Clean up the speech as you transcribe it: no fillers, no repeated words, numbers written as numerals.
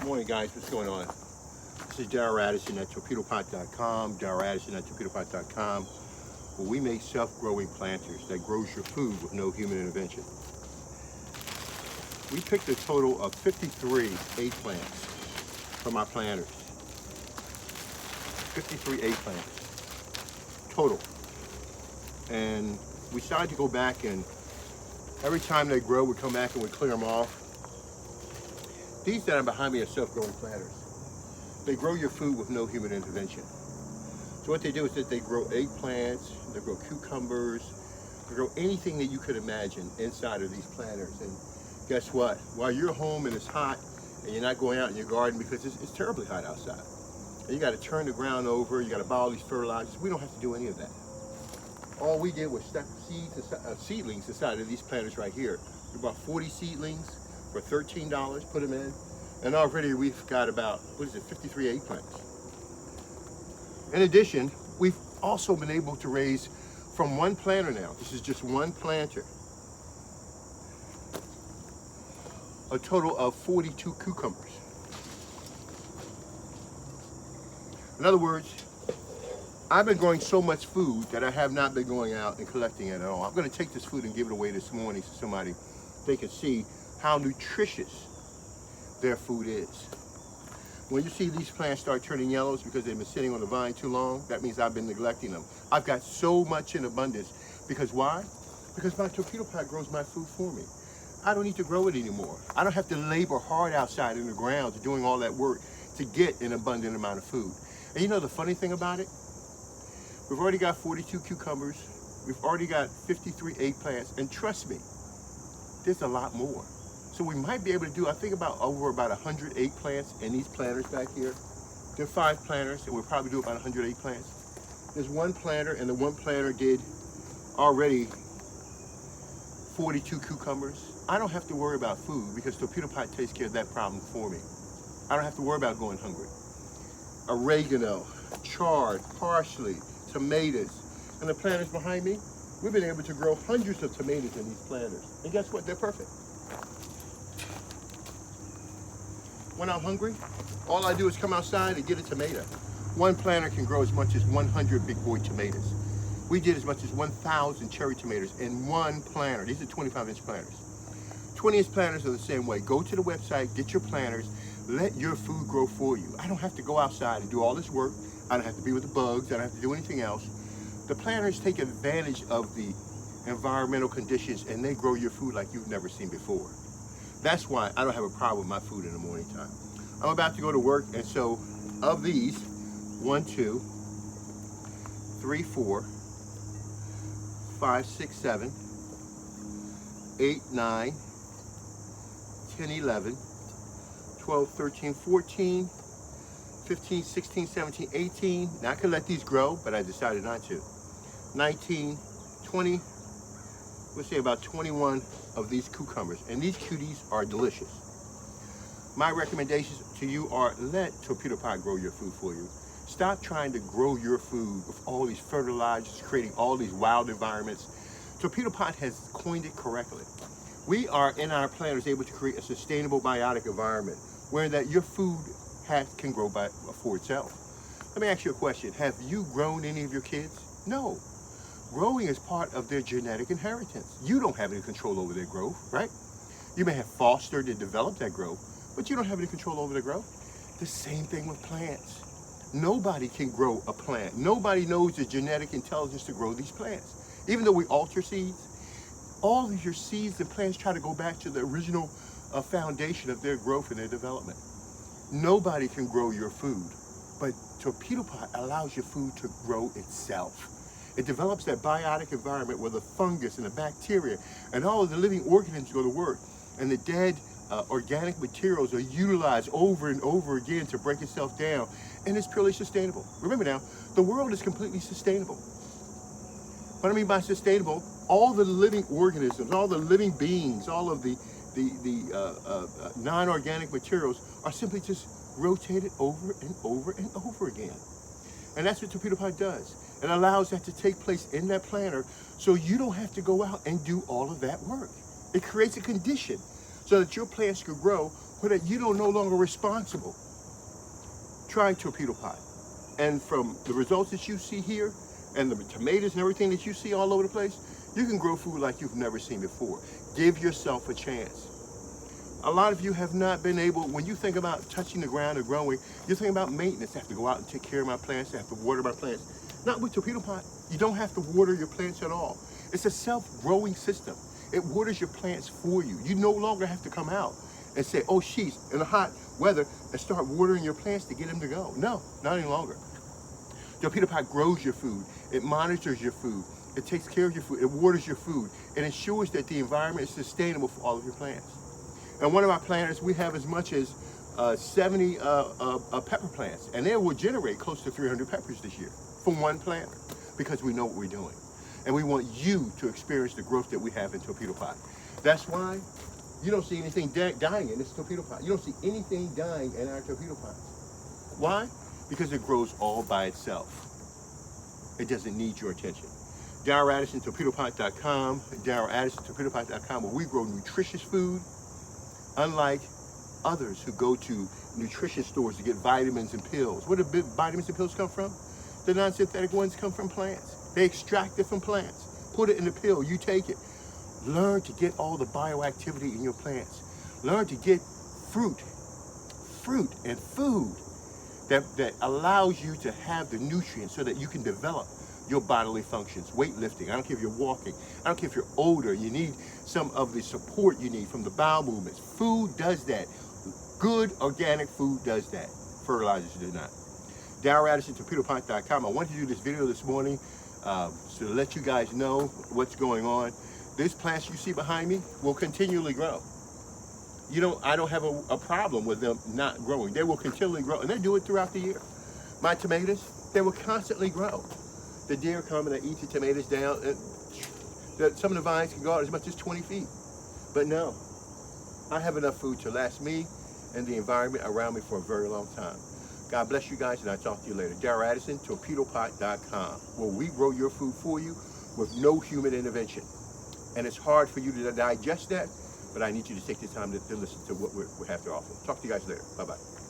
Morning, guys. What's going on? This is Darryl Addison at Torpedopot.com. Darryl Addison at Torpedopot.com, where we make self-growing planters that grows your food with no human intervention. We picked a total of 53 eggplants from our planters. 53 eggplants total. And we started to go back, and every time they grow, we come back and we clear them off. These that are behind me are self-growing planters. They grow your food with no human intervention. So what they do is that they grow eggplants, they grow cucumbers, they grow anything that you could imagine inside of these planters. And guess what? While you're home and it's hot and you're not going out in your garden because it's terribly hot outside, and you got to turn the ground over, you got to buy all these fertilizers, we don't have to do any of that. All we did was stack seedlings inside of these planters right here. We bought 40 seedlings for $13, put them in, and already we've got about, 53 eggplants. In addition, we've also been able to raise from one planter now, this is just one planter, a total of 42 cucumbers. In other words, I've been growing so much food that I have not been going out and collecting it at all. I'm going to take this food and give it away this morning to somebody. They can see how nutritious their food is. When you see these plants start turning yellows because they've been sitting on the vine too long, that means I've been neglecting them. I've got so much in abundance. Because why? Because my torpedo pot grows my food for me. I don't need to grow it anymore. I don't have to labor hard outside in the ground doing all that work to get an abundant amount of food. And you know the funny thing about it? We've already got 42 cucumbers. We've already got 53 eggplants. And trust me, there's a lot more. So we might be able to do, I think, over about 100 eggplants in these planters back here. There are 5 planters, and we'll probably do about 100 eggplants. There's one planter, and the one planter did already 42 cucumbers. I don't have to worry about food because Torpedo Pot takes care of that problem for me. I don't have to worry about going hungry. Oregano, chard, parsley, tomatoes, and the planters behind me, we've been able to grow hundreds of tomatoes in these planters. And guess what? They're perfect. When I'm hungry, all I do is come outside and get a tomato. One planter can grow as much as 100 big boy tomatoes. We did as much as 1,000 cherry tomatoes in one planter. These are 25-inch planters. 20-inch planters are the same way. Go to the website, get your planters, let your food grow for you. I don't have to go outside and do all this work. I don't have to be with the bugs. I don't have to do anything else. The planters take advantage of the environmental conditions and they grow your food like you've never seen before. That's why I don't have a problem with my food in the morning time. I'm about to go to work, and so of these, 1, 2, 3, 4, 5, 6, 7, 8, 9, 10, 11, 12, 13, 14, 15, 16, 17, 18. Now I could let these grow, but I decided not to. 19, 20, let's say about 21 of these cucumbers. And these cuties are delicious. My recommendations to you are let Torpedo Pot grow your food for you. Stop trying to grow your food with all these fertilizers, creating all these wild environments. Torpedo Pot has coined it correctly. We are in our planters able to create a sustainable biotic environment where that your food can grow for itself. Let me ask you a question. Have you grown any of your kids? No. Growing is part of their genetic inheritance. You don't have any control over their growth, right? You may have fostered and developed that growth, but you don't have any control over their growth. The same thing with plants. Nobody can grow a plant. Nobody knows the genetic intelligence to grow these plants. Even though we alter seeds, all of your seeds and plants try to go back to the original foundation of their growth and their development. Nobody can grow your food, but Torpedo Pot allows your food to grow itself. It develops that biotic environment where the fungus and the bacteria and all of the living organisms go to work, and the dead organic materials are utilized over and over again to break itself down, and it's purely sustainable. Remember now, the world is completely sustainable. What I mean by sustainable, all the living organisms, all the living beings, all of the non-organic materials are simply just rotated over and over and over again. And that's what Torpedo Pot does. It allows that to take place in that planter so you don't have to go out and do all of that work. It creates a condition so that your plants can grow but that you are no longer responsible. Try Torpedopot. And from the results that you see here, and the tomatoes and everything that you see all over the place, you can grow food like you've never seen before. Give yourself a chance. A lot of you have not been able, when you think about touching the ground or growing, you're thinking about maintenance. I have to go out and take care of my plants. I have to water my plants. Not with Torpedopot. You don't have to water your plants at all. It's a self-growing system. It waters your plants for you. You no longer have to come out and say, oh, she's in the hot weather, and start watering your plants to get them to go. No, not any longer. Torpedopot grows your food. It monitors your food. It takes care of your food. It waters your food. It ensures that the environment is sustainable for all of your plants. And one of our planters, we have as much as 70 pepper plants, and they will generate close to 300 peppers this year from one planter, because we know what we're doing. And we want you to experience the growth that we have in Torpedopot. That's why you don't see anything dying in this Torpedopot. You don't see anything dying in our Torpedopots. Why? Because it grows all by itself. It doesn't need your attention. Darryl Addison, Torpedopot.com, Darryl Addison, Torpedopot.com, where we grow nutritious food, unlike others who go to nutrition stores to get vitamins and pills. Where do vitamins and pills come from? The non-synthetic ones come from plants. They extract it from plants, put it in the pill, you take it. Learn to get all the bioactivity in your plants. Learn to get fruit and food that allows you to have the nutrients so that you can develop your bodily functions. Weightlifting, I don't care if you're walking, I don't care if you're older, you need some of the support you need from the bowel movements. Food does that. Good organic food does that. Fertilizers do not. Darryl Addison, Torpedopot.com. I wanted to do this video this morning to let you guys know what's going on. These plants you see behind me will continually grow. I don't have a problem with them not growing. They will continually grow, and they do it throughout the year. My tomatoes, they will constantly grow. The deer come and they eat the tomatoes down. And some of the vines can go out as much as 20 feet. But no, I have enough food to last me and the environment around me for a very long time. God bless you guys, and I'll talk to you later. Darryl Addison, Torpedopot.com, where we grow your food for you with no human intervention. And it's hard for you to digest that, but I need you to take the time to listen to what we have to offer. Talk to you guys later. Bye-bye.